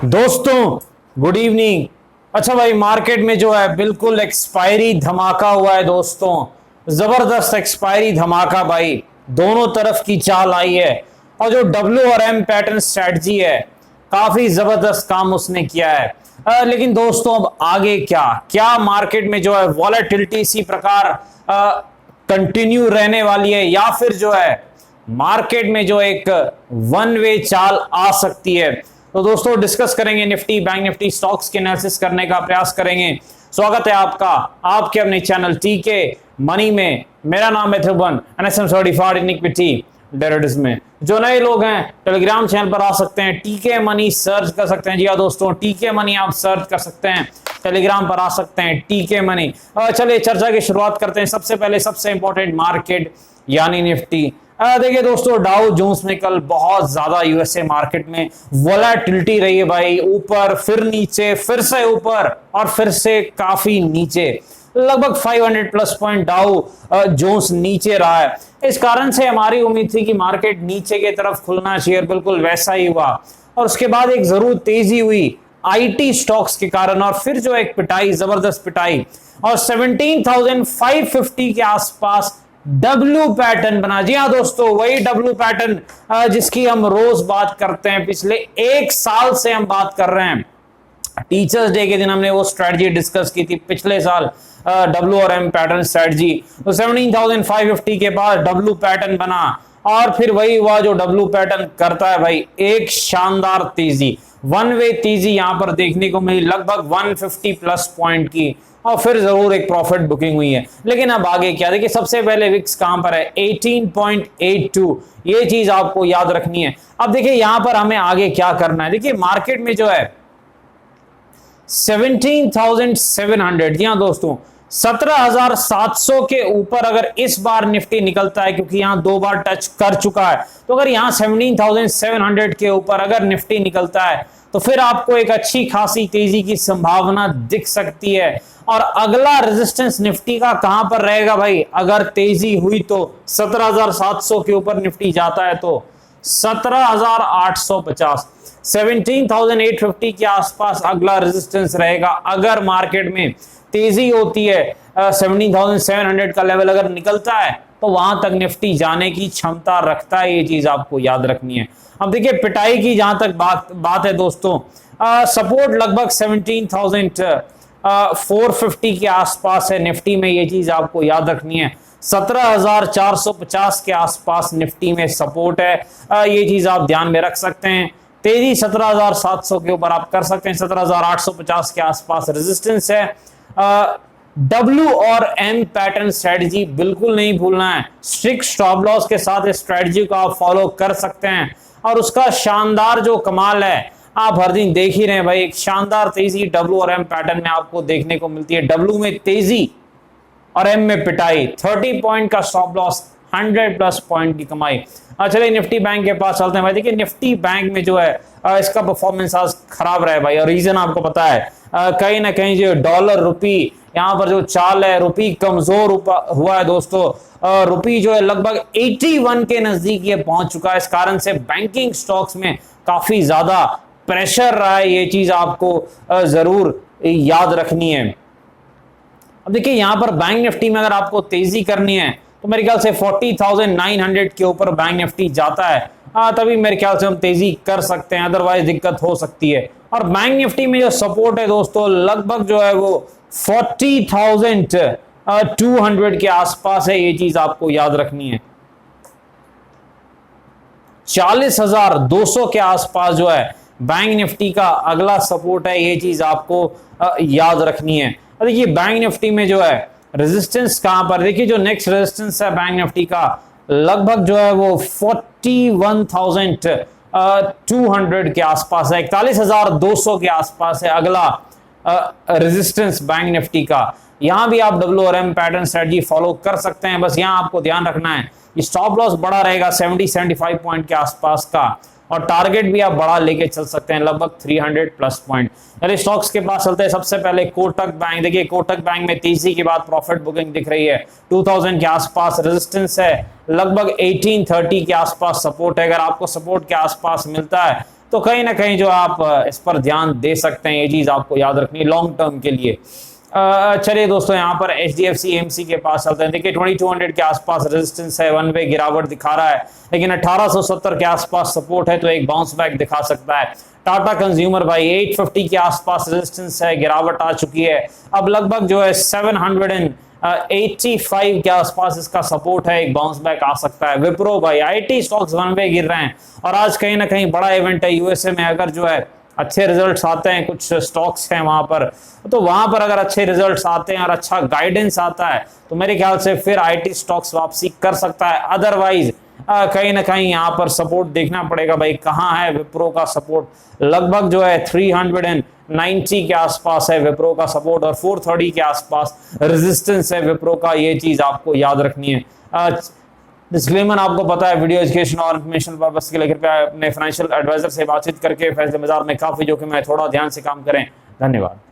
दोस्तों good evening. अच्छा भाई, मार्केट में जो है बिल्कुल एक्सपायरी धमाका हुआ है दोस्तों। जबरदस्त एक्सपायरी धमाका भाई, दोनों तरफ की चाल आई है। और जो डब्ल्यू और एम पैटर्न स्ट्रेटजी है, काफी जबरदस्त काम उसने किया है। लेकिन दोस्तों अब आगे क्या क्या मार्केट में जो है वॉलेटिलिटी इसी प्रकार कंटिन्यू रहने वाली है, या फिर जो है मार्केट में जो एक वन वे चाल आ सकती है। तो दोस्तों डिस्कस करेंगे निफ्टी बैंक निफ्टी स्टॉक्स के एनालिसिस करने का प्रयास करेंगे। स्वागत है आपका आपके अपने चैनल टीके मनी में। मेरा नाम है Thiban NSM certified in equity derivatives में। जो नए लोग हैं टेलीग्राम चैनल पर आ सकते हैं, टीके मनी सर्च कर सकते हैं। जी हाँ दोस्तों, टीके मनी आप सर्च कर सकते हैं, टेलीग्राम पर आ सकते हैं टीके मनी। चलिए चर्चा की शुरुआत करते हैं। सबसे पहले सबसे इंपॉर्टेंट मार्केट यानी निफ्टी। देखिए दोस्तों, डाउ जोन्स में कल बहुत ज्यादा यूएसए मार्केट में वोलेटिलिटी रही है भाई। ऊपर फिर नीचे, फिर से ऊपर और फिर से काफी नीचे। लगभग 500 प्लस पॉइंट डाउ जोन्स नीचे रहा है। इस कारण से हमारी उम्मीद थी कि मार्केट नीचे की तरफ खुलना चाहिए, बिल्कुल वैसा ही हुआ। और उसके बाद एक जरूर तेजी हुई आईटी स्टॉक्स के कारण, और फिर जो एक पिटाई, जबरदस्त पिटाई, और 17,550 के आसपास डब्ल्यू पैटर्न बना। जी हाँ दोस्तों, वही डब्ल्यू पैटर्न जिसकी हम रोज बात करते हैं, पिछले एक साल से हम बात कर रहे हैं। टीचर्स डे के दिन हमने वो स्ट्रेटजी डिस्कस की थी पिछले साल, डब्ल्यू और एम पैटर्न स्ट्रेटजी। तो 17,550 के बाद डब्ल्यू पैटर्न बना, और फिर वही हुआ जो डब्ल्यू पैटर्न करता है भाई, एक शानदार तेजी, वन वे तेजी यहां पर देखने को मिली, लगभग 150 प्लस पॉइंट की, और फिर जरूर एक प्रॉफिट बुकिंग हुई है। लेकिन अब आगे क्या, देखिए सबसे पहले विक्स कहां पर है, 18.82, ये चीज आपको याद रखनी है। अब देखिए यहां पर हमें आगे क्या करना है। देखिए मार्केट में जो है 17,700, जी हाँ दोस्तों 17,700 के ऊपर अगर इस बार निफ्टी निकलता है, क्योंकि यहां दो बार टच कर चुका है, तो अगर यहां 17,700 के ऊपर अगर निफ्टी निकलता है तो फिर आपको एक अच्छी खासी तेजी की संभावना दिख सकती है। और अगला रेजिस्टेंस निफ्टी का कहां पर रहेगा भाई, अगर तेजी हुई तो 17,700 के ऊपर निफ्टी जाता है तो 17,850, 17,850 के आसपास अगला रेजिस्टेंस रहेगा। अगर मार्केट में तेजी होती है, 17,700 का लेवल अगर निकलता है, तो वहां तक निफ्टी जाने की क्षमता रखता है। ये चीज आपको याद रखनी है। अब देखिए पिटाई की जहां तक बात है दोस्तों, सपोर्ट लगभग 17,450 के आसपास है निफ्टी में, ये चीज आपको याद रखनी है। 17,450 के आसपास निफ्टी में सपोर्ट है, ये चीज आप ध्यान में रख सकते हैं। तेजी 17,700 के ऊपर आप कर सकते हैं, 17,850 के आसपास रेजिस्टेंस है। डब्ल्यू और एम पैटर्न स्ट्रेटजी बिल्कुल नहीं भूलना है। स्ट्रिक्ट स्टॉप लॉस के साथ इस स्ट्रेटजी को आप फॉलो कर सकते हैं, और उसका शानदार जो कमाल है आप हर दिन देख ही रहे हैं भाई, एक शानदार तेजी डब्ल्यू और एम पैटर्न में आपको देखने को मिलती है। डब्ल्यू में तेजी और एम में पिटाई, 30 पॉइंट का स्टॉप लॉस, 100 प्लस पॉइंट की कमाई। चलिए निफ्टी बैंक के पास चलते हैं भाई। देखिए निफ्टी बैंक में जो है इसका परफॉर्मेंस आज खराब रहा है भाई, और रीजन आपको पता है, कहीं ना कहीं जो डॉलर रुपी यहां पर जो चाल है, रुपी कमजोर हुआ है दोस्तों। रुपी जो है लगभग 81 के नजदीक ये पहुंच चुका है। इस कारण से बैंकिंग स्टॉक्स में काफी ज्यादा प्रेशर रहा है, ये चीज आपको जरूर याद रखनी है। अब देखिए यहां पर बैंक निफ्टी में अगर आपको तेजी करनी है तो मेरे ख्याल से 40,900 के ऊपर बैंक निफ्टी जाता है, तभी मेरे ख्याल से हम तेजी कर सकते हैं, अदरवाइज दिक्कत हो सकती है। और बैंक निफ्टी में जो सपोर्ट है दोस्तों, लगभग जो है वो 40,200 के आसपास है, ये चीज आपको याद रखनी है। 40,200 के आसपास जो है बैंक निफ्टी का अगला सपोर्ट है, ये चीज आपको याद रखनी है। और देखिए बैंक निफ्टी में जो है रेजिस्टेंस कहां पर, देखिए जो नेक्स्ट रेजिस्टेंस है बैंक निफ्टी का, लगभग जो है वो 41,200 के आसपास है, 41,200 के आसपास है अगला रेजिस्टेंस बैंक निफ्टी का। यहां भी आप डब्ल्यू और एम पैटर्न स्ट्रेटजी फॉलो कर सकते हैं। बस यहां आपको ध्यान रखना है, स्टॉप लॉस बड़ा रहेगा 70-75 पॉइंट के आसपास का, और टारगेट भी आप बड़ा लेके चल सकते हैं, लगभग 300 प्लस पॉइंट। चलिए स्टॉक्स के पास चलते हैं। सबसे पहले कोटक बैंक। देखिए कोटक बैंक में तेजी के बाद प्रॉफिट बुकिंग दिख रही है, 2000 के आसपास रेजिस्टेंस है, लगभग 1830 के आसपास सपोर्ट है। अगर आपको सपोर्ट के आसपास मिलता है तो कहीं ना कहीं जो आप इस पर ध्यान दे सकते हैं, ये चीज आपको याद रखनी है लॉन्ग टर्म के लिए। चलिए दोस्तों, यहाँ पर HDFC AMC के पास चलते हैं। देखिए 2200 के आसपास रेजिस्टेंस है, वन वे गिरावट दिखा रहा है, लेकिन 1870 के आसपास सपोर्ट है, तो एक बाउंस बैक दिखा सकता है। टाटा कंज्यूमर भाई 850 के आसपास रेजिस्टेंस है, गिरावट आ चुकी है, अब लगभग जो है 785 के आसपास इसका सपोर्ट है, एक बाउंस बैक आ सकता है। विप्रो भाई IT स्टॉक्स वन वे गिर रहे हैं, और आज कहीं ना कहीं बड़ा इवेंट है USA में, अगर जो है अच्छे रिजल्ट्स आते हैं, कुछ स्टॉक्स हैं वहां पर, तो वहां पर अगर अच्छे रिजल्ट्स आते हैं और अच्छा गाइडेंस आता है तो मेरे ख्याल से फिर IT स्टॉक्स वापसी कर सकता है। अदरवाइज कहीं ना कहीं यहाँ पर सपोर्ट देखना पड़ेगा भाई, कहाँ है विप्रो का सपोर्ट, लगभग जो है 390 के आसपास है विप्रो का सपोर्ट, और 430 के आसपास रेजिस्टेंस है विप्रो का, ये चीज आपको याद रखनी है। डिस्क्लेमर आपको पता है, वीडियो एजुकेशन और इन्फॉर्मेशन पर्पस के लिए कृपया अपने फाइनेंशियल एडवाइजर से बातचीत करके फैसले बाजार में काफी जोखिम है, थोड़ा ध्यान से काम करें। धन्यवाद।